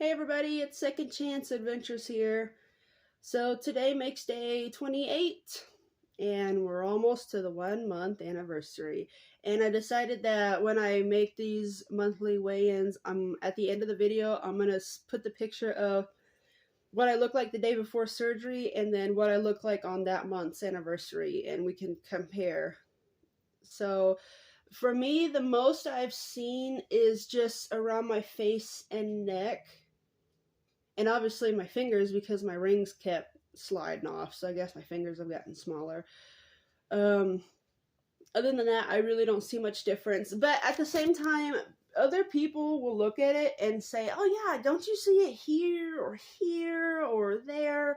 Hey everybody, it's Second Chance Adventures here. So today makes day 28 and we're almost to the 1 month anniversary. And I decided that when I make these monthly weigh-ins, I'm at the end of the video, I'm going to put the picture of what I look like the day before surgery and then what I look like on that month's anniversary, and we can compare. So for me, the most I've seen is just around my face and neck, and obviously my fingers, because my rings kept sliding off, so I guess my fingers have gotten smaller. Um, Other than that, I really don't see much difference. But at the same time, other people will look at it and say, "Oh yeah, don't you see it here or there?"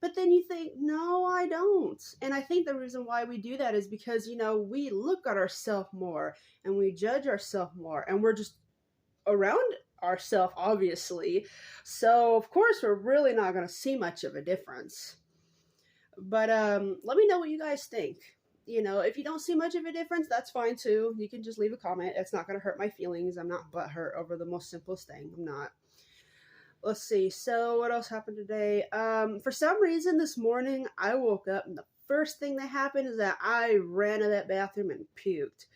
But then you think, "No, I don't." And I think the reason why we do that is because, we look at ourselves more and we judge ourselves more, and we're just around ourselves, obviously. So of course we're really not going to see much of a difference. But let me know what you guys think. If you don't see much of a difference, that's fine too. You can just leave a comment. It's not going to hurt my feelings. I'm not butthurt over the most simplest thing. I'm not. Let's see. So what else happened today? For some reason this morning I woke up and the first thing that happened is that I ran to that bathroom and puked.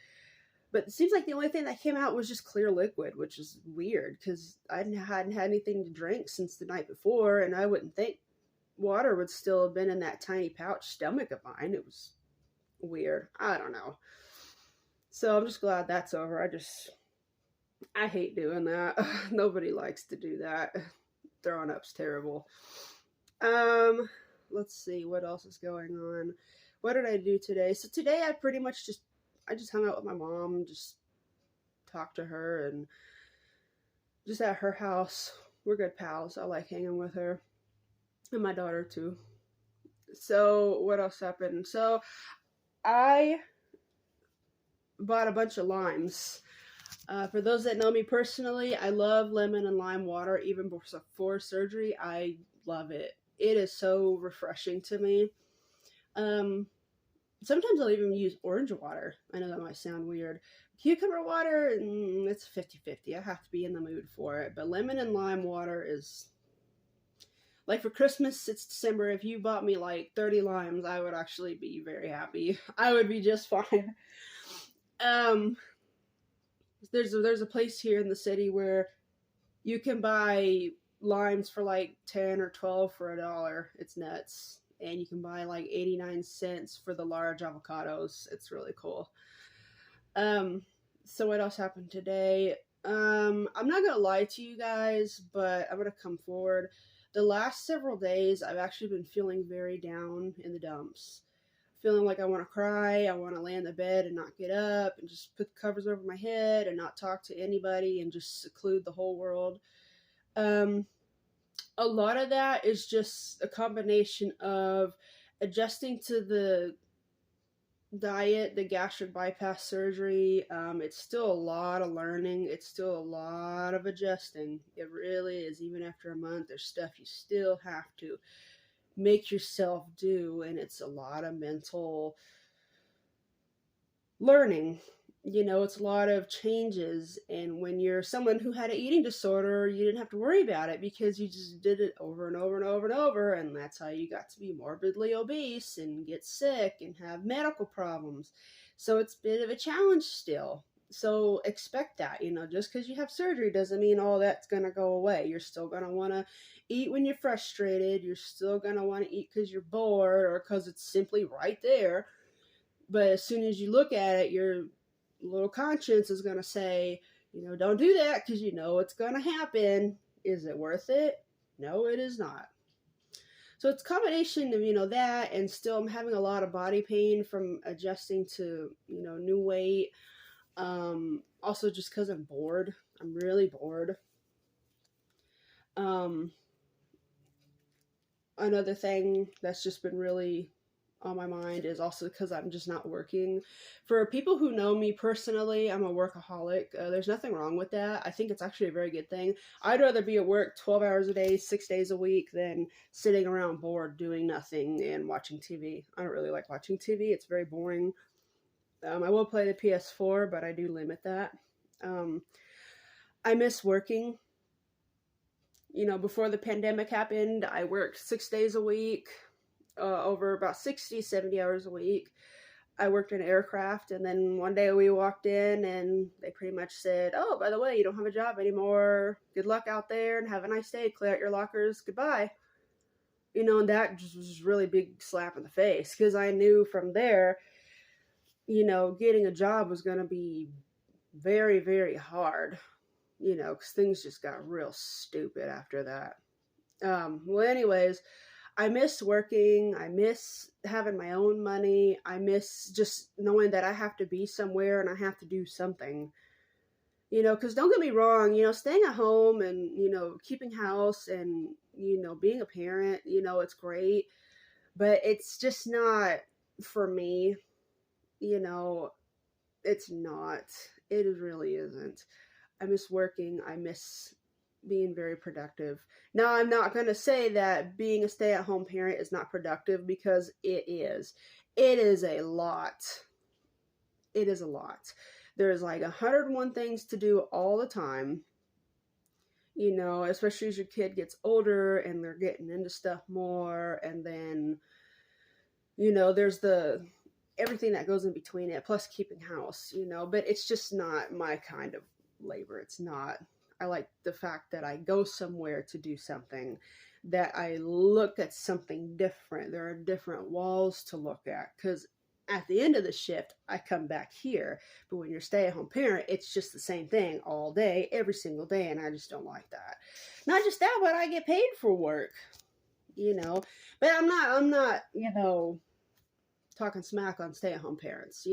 But it seems like the only thing that came out was just clear liquid, which is weird because I hadn't had anything to drink since the night before, and I wouldn't think water would still have been in that tiny pouch stomach of mine. It was weird. I don't know. So I'm just glad that's over. I hate doing that. Nobody likes to do that. Throwing up's terrible. Let's see what else is going on. What did I do today? So today I pretty much I just hung out with my mom, just talked to her, and just at her house. We're good pals. I like hanging with her. And my daughter too. So what else happened? So I bought a bunch of limes. For those that know me personally, I love lemon and lime water. Even before surgery, I love it. It is so refreshing to me. Sometimes I'll even use orange water. I know that might sound weird. Cucumber water, it's 50-50. I have to be in the mood for it. But lemon and lime water is... Like for Christmas, it's December. If you bought me like 30 limes, I would actually be very happy. I would be just fine. There's a place here in the city where you can buy limes for like 10 or 12 for $1. It's nuts. And you can buy like 89 cents for the large avocados. It's really cool. So what else happened today? I'm not gonna lie to you guys, but I'm gonna come forward. The last several days, I've actually been feeling very down in the dumps. Feeling like I want to cry, I want to lay in the bed and not get up and just put the covers over my head and not talk to anybody and just seclude the whole world. A lot of that is just a combination of adjusting to the diet, the gastric bypass surgery. It's still a lot of learning. It's still a lot of adjusting. It really is. Even after a month, there's stuff you still have to make yourself do, and it's a lot of mental learning. It's a lot of changes, and when you're someone who had an eating disorder, you didn't have to worry about it because you just did it over and over and over and over, and that's how you got to be morbidly obese and get sick and have medical problems. So it's a bit of a challenge still. So expect that, just because you have surgery doesn't mean all that's going to go away. You're still going to want to eat when you're frustrated. You're still going to want to eat because you're bored or because it's simply right there. But as soon as you look at it, your little conscience is going to say, don't do that because you know it's going to happen. Is it worth it? No, it is not. So it's a combination of, that, and still I'm having a lot of body pain from adjusting to, new weight. Also just because I'm bored. I'm really bored. Another thing that's just been really on my mind is also because I'm just not working. For people who know me personally, I'm a workaholic. There's nothing wrong with that. I think it's actually a very good thing. I'd rather be at work 12 hours a day, 6 days a week than sitting around bored doing nothing and watching TV. I don't really like watching TV. It's very boring. I will play the PS4, but I do limit that. I miss working. before the pandemic happened, I worked 6 days a week, over about 60, 70 hours a week. I worked in aircraft, and then one day we walked in and they pretty much said, oh, by the way, you don't have a job anymore. Good luck out there and have a nice day. Clear out your lockers. Goodbye. And that just was a really big slap in the face, because I knew from there, getting a job was going to be very, very hard, because things just got real stupid after that. Well, anyways, I miss working. I miss having my own money. I miss just knowing that I have to be somewhere and I have to do something. Because don't get me wrong, staying at home and, keeping house and, being a parent, it's great. But it's just not for me. It's not. It really isn't. I miss working. I miss being very productive. Now, I'm not going to say that being a stay-at-home parent is not productive, because it is. It is a lot. It is a lot. There's like 101 things to do all the time, especially as your kid gets older and they're getting into stuff more. And then, there's everything that goes in between it, plus keeping house, but it's just not my kind of labor. It's not. I like the fact that I go somewhere to do something, that I look at something different. There are different walls to look at, because at the end of the shift, I come back here. But when you're a stay-at-home parent, it's just the same thing all day, every single day, and I just don't like that. Not just that, but I get paid for work, But I'm not, talking smack on stay-at-home parents.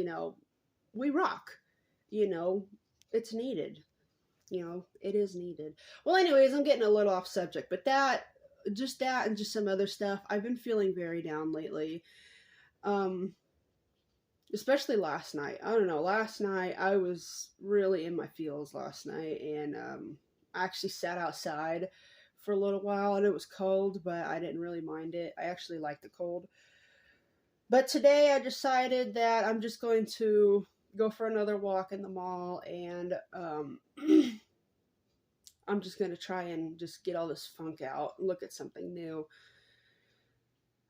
We rock. It's needed. It is needed. Well, anyways, I'm getting a little off subject, but that and just some other stuff. I've been feeling very down lately. Especially last night. I don't know. Last night, I was really in my feels last night, and I actually sat outside for a little while, and it was cold, but I didn't really mind it. I actually like the cold. But today, I decided that I'm just going to go for another walk in the mall, and I'm just going to try and just get all this funk out, look at something new.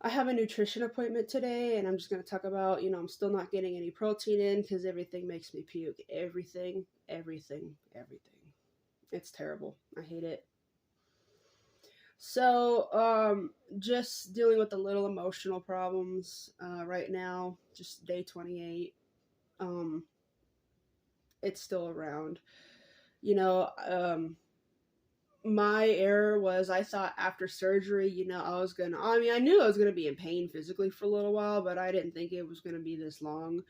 I have a nutrition appointment today, and I'm just going to talk about, I'm still not getting any protein in because everything makes me puke. Everything. It's terrible. I hate it. So, just dealing with a little emotional problems right now, just day 28. It's still around. My error was, I thought after surgery, I knew I was going to be in pain physically for a little while, but I didn't think it was going to be this long.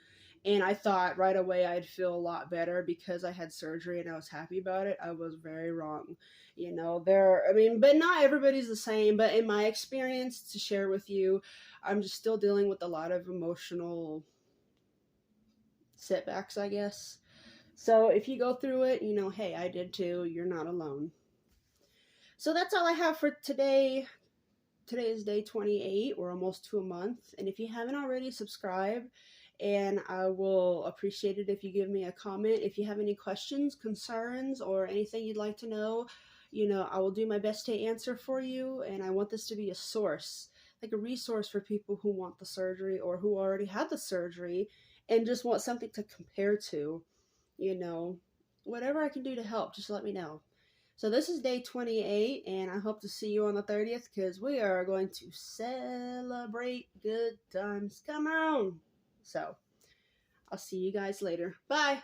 And I thought right away I'd feel a lot better because I had surgery and I was happy about it. I was very wrong. But not everybody's the same. But in my experience, to share with you, I'm just still dealing with a lot of emotional setbacks, I guess. So if you go through it, hey, I did too. You're not alone. So that's all I have for today. Today is day 28. We're almost to a month. And if you haven't already, subscribe. And I will appreciate it if you give me a comment. If you have any questions, concerns, or anything you'd like to know, I will do my best to answer for you. And I want this to be a source, like a resource for people who want the surgery or who already had the surgery and just want something to compare to. Whatever I can do to help, just let me know. So this is day 28, and I hope to see you on the 30th, because we are going to celebrate good times. Come on! So, I'll see you guys later. Bye!